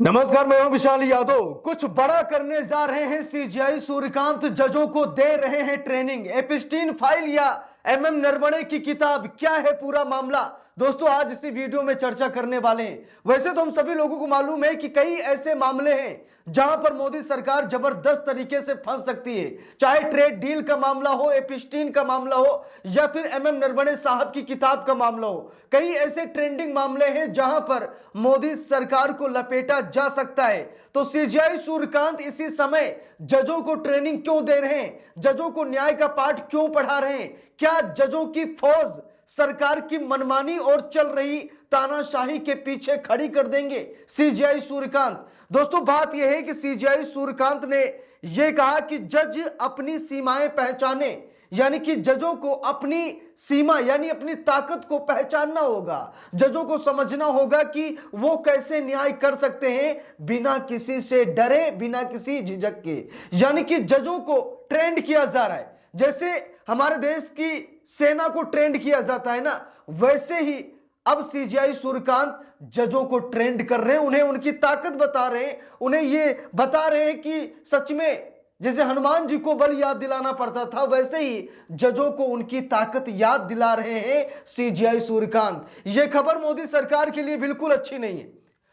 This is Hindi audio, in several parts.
नमस्कार, मैं हूं विशाल यादव। कुछ बड़ा करने जा रहे हैं सीजीआई। सूर्यकांत जजों को दे रहे हैं ट्रेनिंग। एपिस्टीन फाइल या एमएम नरवणे की किताब, क्या है पूरा मामला? दोस्तों, आज इसी वीडियो में चर्चा करने वाले हैं। वैसे तो हम सभी लोगों को मालूम है कि कई ऐसे मामले हैं जहां पर मोदी सरकार जबरदस्त तरीके से फंस सकती है, चाहे ट्रेड डील का मामला हो, एपिस्टीन का मामला हो, या फिर एमएम नरवणे साहब की किताब का मामला हो। कई ऐसे ट्रेंडिंग मामले हैं जहां पर मोदी सरकार को लपेटा जा सकता है। तो सीजीआई सूर्यकांत इसी समय जजों को ट्रेनिंग क्यों दे रहे हैं? जजों को न्याय का पाठ क्यों पढ़ा रहे हैं? क्या जजों की फौज सरकार की मनमानी और चल रही तानाशाही के पीछे खड़ी कर देंगे सीजीआई सूर्यकांत? दोस्तों, बात यह है कि सीजीआई सूर्यकांत ने यह कहा कि जज अपनी सीमाएं पहचाने, यानी कि जजों को अपनी सीमा यानी अपनी ताकत को पहचानना होगा। जजों को समझना होगा कि वो कैसे न्याय कर सकते हैं बिना किसी से डरे, बिना किसी झिझक के। यानी कि जजों को ट्रेंड किया जा रहा है, जैसे हमारे देश की सेना को ट्रेंड किया जाता है ना, वैसे ही अब सीजीआई सूर्यकांत जजों को ट्रेंड कर रहे हैं। उन्हें उनकी ताकत बता रहे हैं, उन्हें ये बता रहे हैं कि सच में जैसे हनुमान जी को बल याद दिलाना पड़ता था, वैसे ही जजों को उनकी ताकत याद दिला रहे हैं सीजीआई सूर्यकांत। यह खबर मोदी सरकार के लिए बिल्कुल अच्छी नहीं है।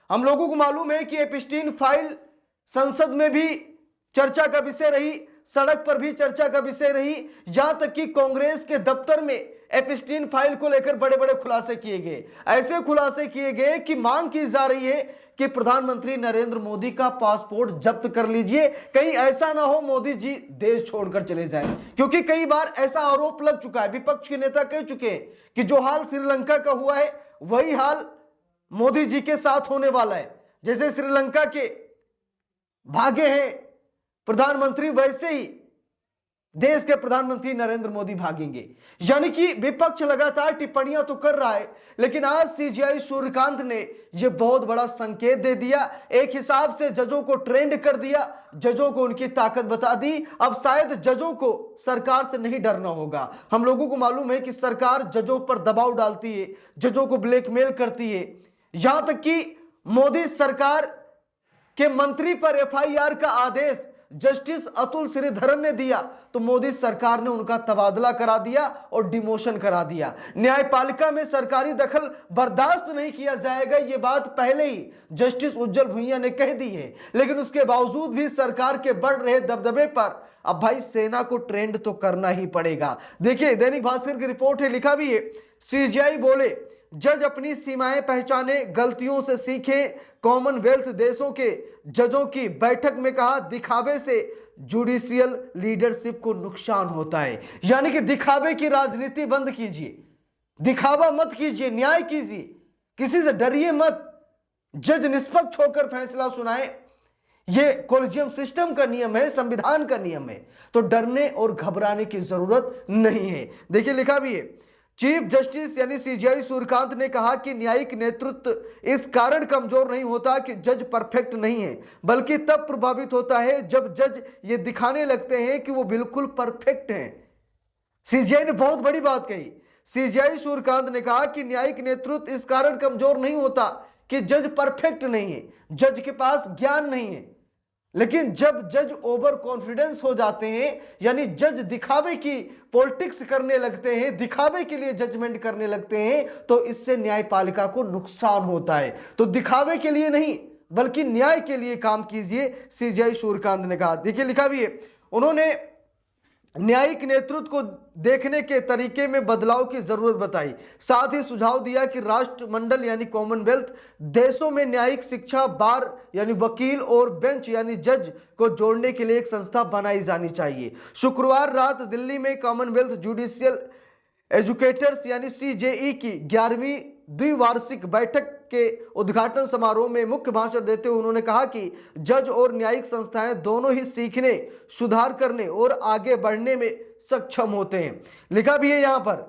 हम लोगों को मालूम है कि एपिस्टीन फाइल संसद में भी चर्चा का विषय रही, सड़क पर भी चर्चा का विषय रही, यहां तक कि कांग्रेस के दफ्तर में एपिस्टीन फाइल को लेकर बड़े बड़े खुलासे किए गए। ऐसे खुलासे किए गए कि मांग की जा रही है कि प्रधानमंत्री नरेंद्र मोदी का पासपोर्ट जब्त कर लीजिए, कहीं ऐसा ना हो मोदी जी देश छोड़कर चले जाएं। क्योंकि कई बार ऐसा आरोप लग चुका है, विपक्ष के नेता कह चुके हैं कि जो हाल श्रीलंका का हुआ है वही हाल मोदी जी के साथ होने वाला है। जैसे श्रीलंका के भागे हैं प्रधानमंत्री, वैसे ही देश के प्रधानमंत्री नरेंद्र मोदी भागेंगे। यानी कि विपक्ष लगातार टिप्पणियां तो कर रहा है, लेकिन आज सीजीआई सूर्यकांत ने यह बहुत बड़ा संकेत दे दिया। एक हिसाब से जजों को ट्रेंड कर दिया, जजों को उनकी ताकत बता दी। अब शायद जजों को सरकार से नहीं डरना होगा। हम लोगों को मालूम है कि सरकार जजों पर दबाव डालती है, जजों को ब्लैकमेल करती है। यहां तक कि मोदी सरकार के मंत्री पर एफआईआर का आदेश जस्टिस अतुल श्रीधरन ने दिया, तो मोदी सरकार ने उनका तबादला करा दिया और डिमोशन करा दिया। न्यायपालिका में सरकारी दखल बर्दाश्त नहीं किया जाएगा, यह बात पहले ही जस्टिस उज्जवल भुइयां ने कह दी है। लेकिन उसके बावजूद भी सरकार के बढ़ रहे दबदबे पर अब भाई सेना को ट्रेंड तो करना ही पड़ेगा। देखिए, दैनिक भास्कर की रिपोर्ट है, लिखा भी है, सीजीआई बोले जज अपनी सीमाएं पहचाने, गलतियों से सीखे। कॉमनवेल्थ देशों के जजों की बैठक में कहा, दिखावे से जुडिशियल लीडरशिप को नुकसान होता है। यानी कि दिखावे की राजनीति बंद कीजिए, दिखावा मत कीजिए, न्याय कीजिए, किसी से डरिए मत। जज निष्पक्ष होकर फैसला सुनाए, ये कॉलेजियम सिस्टम का नियम है, संविधान का नियम है, तो डरने और घबराने की जरूरत नहीं है। देखिए, लिखा भी है, चीफ जस्टिस यानी सीजीआई सूर्यकांत ने कहा कि न्यायिक नेतृत्व इस कारण कमजोर नहीं होता कि जज परफेक्ट नहीं है, बल्कि तब प्रभावित होता है जब जज ये दिखाने लगते हैं कि वो बिल्कुल परफेक्ट हैं। सीजीआई ने बहुत बड़ी बात कही। सीजीआई सूर्यकांत ने कहा कि न्यायिक नेतृत्व इस कारण कमजोर नहीं होता कि जज परफेक्ट नहीं है, जज के पास ज्ञान नहीं है, लेकिन जब जज ओवर कॉन्फिडेंस हो जाते हैं, यानी जज दिखावे की पॉलिटिक्स करने लगते हैं, दिखावे के लिए जजमेंट करने लगते हैं, तो इससे न्यायपालिका को नुकसान होता है। तो दिखावे के लिए नहीं बल्कि न्याय के लिए काम कीजिए, सीजीआई सूर्यकांत ने कहा। देखिए, लिखा भी है, उन्होंने न्यायिक नेतृत्व को देखने के तरीके में बदलाव की जरूरत बताई। साथ ही सुझाव दिया कि राष्ट्रमंडल यानी कॉमनवेल्थ देशों में न्यायिक शिक्षा, बार यानी वकील और बेंच यानी जज को जोड़ने के लिए एक संस्था बनाई जानी चाहिए। शुक्रवार रात दिल्ली में कॉमनवेल्थ जुडिशियल एजुकेटर्स यानी सीजेई की 11वीं द्विवार्षिक बैठक के उद्घाटन समारोह में मुख्य भाषण देते हुए उन्होंने कहा कि जज और न्यायिक संस्थाएं दोनों ही सीखने, सुधार करने और आगे बढ़ने में सक्षम होते हैं। लिखा भी है यहां पर,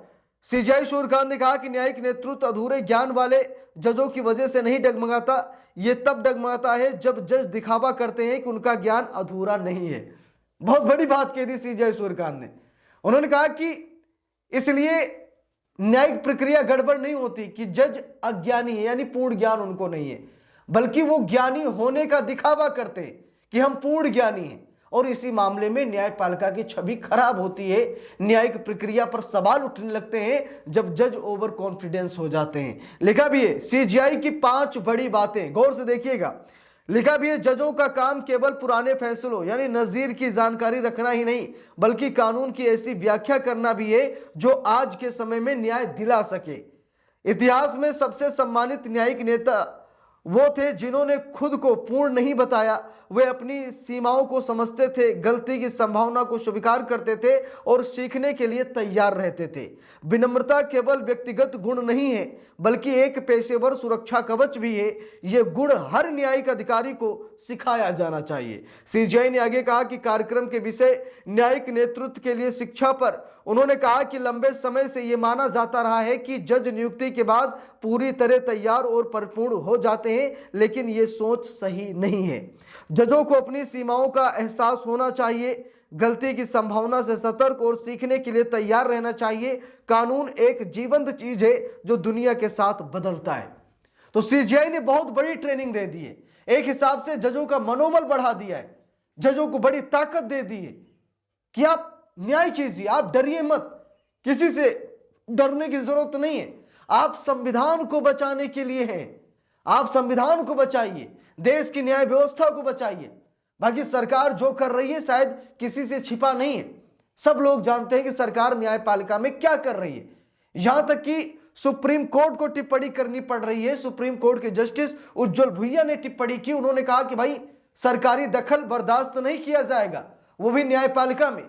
सीजीआई सूर्यकांत ने कहा कि न्यायिक नेतृत्व अधूरे ज्ञान वाले जजों की वजह से नहीं डगमगाता, यह तब डगमगाता है जब जज दिखावा करते हैं कि उनका ज्ञान अधूरा नहीं है। बहुत बड़ी बात कह दी सीजीआई सूर्यकांत ने। उन्होंने कहा कि इसलिए न्यायिक प्रक्रिया गड़बड़ नहीं होती कि जज अज्ञानी है, यानी पूर्ण ज्ञान उनको नहीं है। बल्कि वो ज्ञानी होने का दिखावा करते हैं कि हम पूर्ण ज्ञानी हैं। और इसी मामले में न्यायपालिका की छवि खराब होती है, न्यायिक प्रक्रिया पर सवाल उठने लगते हैं जब जज ओवर कॉन्फिडेंस हो जाते हैं। लिखा भी है सीजीआई की 5 बड़ी बातें, गौर से देखिएगा। लिखा भी है जजों का काम केवल पुराने फैसलों यानी नजीर की जानकारी रखना ही नहीं, बल्कि कानून की ऐसी व्याख्या करना भी है जो आज के समय में न्याय दिला सके। इतिहास में सबसे सम्मानित न्यायिक नेता वो थे जिन्होंने खुद को पूर्ण नहीं बताया, वे अपनी सीमाओं को समझते थे, गलती की संभावना को स्वीकार करते थे और सीखने के लिए तैयार रहते थे। विनम्रता केवल व्यक्तिगत गुण नहीं है बल्कि एक पेशेवर सुरक्षा कवच भी है। ये गुण हर न्यायिक अधिकारी को सिखाया जाना चाहिए। सीजीआई ने आगे कहा कि कार्यक्रम के विषय न्यायिक नेतृत्व के लिए शिक्षा पर उन्होंने कहा कि लंबे समय से यह माना जाता रहा है कि जज नियुक्ति के बाद पूरी तरह तैयार और परिपूर्ण हो जाते हैं, लेकिन यह सोच सही नहीं है। जजों को अपनी सीमाओं का एहसास होना चाहिए, गलती की संभावना से सतर्क और सीखने के लिए तैयार रहना चाहिए। कानून एक जीवंत चीज है जो दुनिया के साथ बदलता है। तो सीजीआई ने बहुत बड़ी ट्रेनिंग दे दी है, एक हिसाब से जजों का मनोबल बढ़ा दिया है, जजों को बड़ी ताकत दे दी है कि आप न्याय कीजिए, आप डरिए मत, किसी से डरने की जरूरत नहीं है। आप संविधान को बचाने के लिए हैं, आप संविधान को बचाइए, देश की न्याय व्यवस्था को बचाइए। बाकी सरकार जो कर रही है शायद किसी से छिपा नहीं है, सब लोग जानते हैं कि सरकार न्यायपालिका में क्या कर रही है। यहां तक कि सुप्रीम कोर्ट को टिप्पणी करनी पड़ रही है। सुप्रीम कोर्ट के जस्टिस उज्जवल भुइया ने टिप्पणी की, उन्होंने कहा कि भाई सरकारी दखल बर्दाश्त नहीं किया जाएगा, वो भी न्यायपालिका में।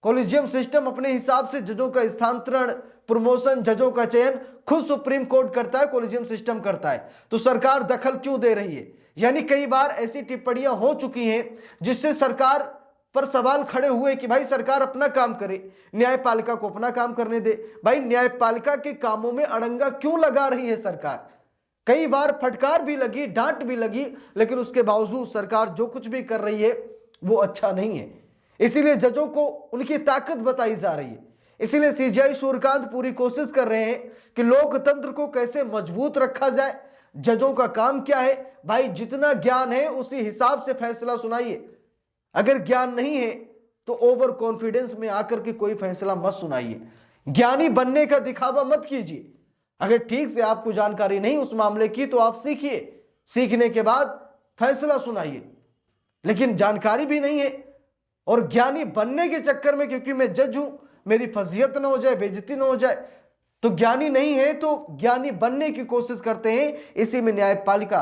कॉलेजियम सिस्टम अपने हिसाब से जजों का स्थानांतरण, प्रमोशन, जजों का चयन खुद सुप्रीम कोर्ट करता है, कॉलेजियम सिस्टम करता है, तो सरकार दखल क्यों दे रही है। यानी कई बार ऐसी टिप्पणियां हो चुकी हैं जिससे सरकार पर सवाल खड़े हुए कि भाई सरकार अपना काम करे, न्यायपालिका को अपना काम करने दे। भाई न्यायपालिका के कामों में अड़ंगा क्यों लगा रही है सरकार। कई बार फटकार भी लगी, डांट भी लगी, लेकिन उसके बावजूद सरकार जो कुछ भी कर रही है वो अच्छा नहीं है। इसीलिए जजों को उनकी ताकत बताई जा रही है। इसीलिए सीजीआई सूर्यकांत पूरी कोशिश कर रहे हैं कि लोकतंत्र को कैसे मजबूत रखा जाए। जजों का काम क्या है भाई, जितना ज्ञान है उसी हिसाब से फैसला सुनाइए। अगर ज्ञान नहीं है तो ओवर कॉन्फिडेंस में आकर के कोई फैसला मत सुनाइए। ज्ञानी बनने का दिखावा मत कीजिए। अगर ठीक से आपको जानकारी नहीं उस मामले की तो आप सीखिए, सीखने के बाद फैसला सुनाइए। लेकिन जानकारी भी नहीं है और ज्ञानी बनने के चक्कर में, क्योंकि मैं जज हूं, मेरी फजीहत ना हो जाए, बेइज्जती ना हो जाए, तो ज्ञानी नहीं है तो ज्ञानी बनने की कोशिश करते हैं। इसी में न्यायपालिका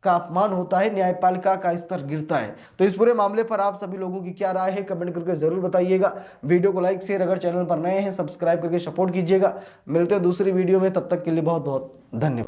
का अपमान होता है, न्यायपालिका का स्तर गिरता है। तो इस पूरे मामले पर आप सभी लोगों की क्या राय है कमेंट करके जरूर बताइएगा। वीडियो को लाइक शेयर, अगर चैनल पर नए हैं सब्सक्राइब करके सपोर्ट कीजिएगा। मिलते हैं दूसरी वीडियो में, तब तक के लिए बहुत बहुत धन्यवाद।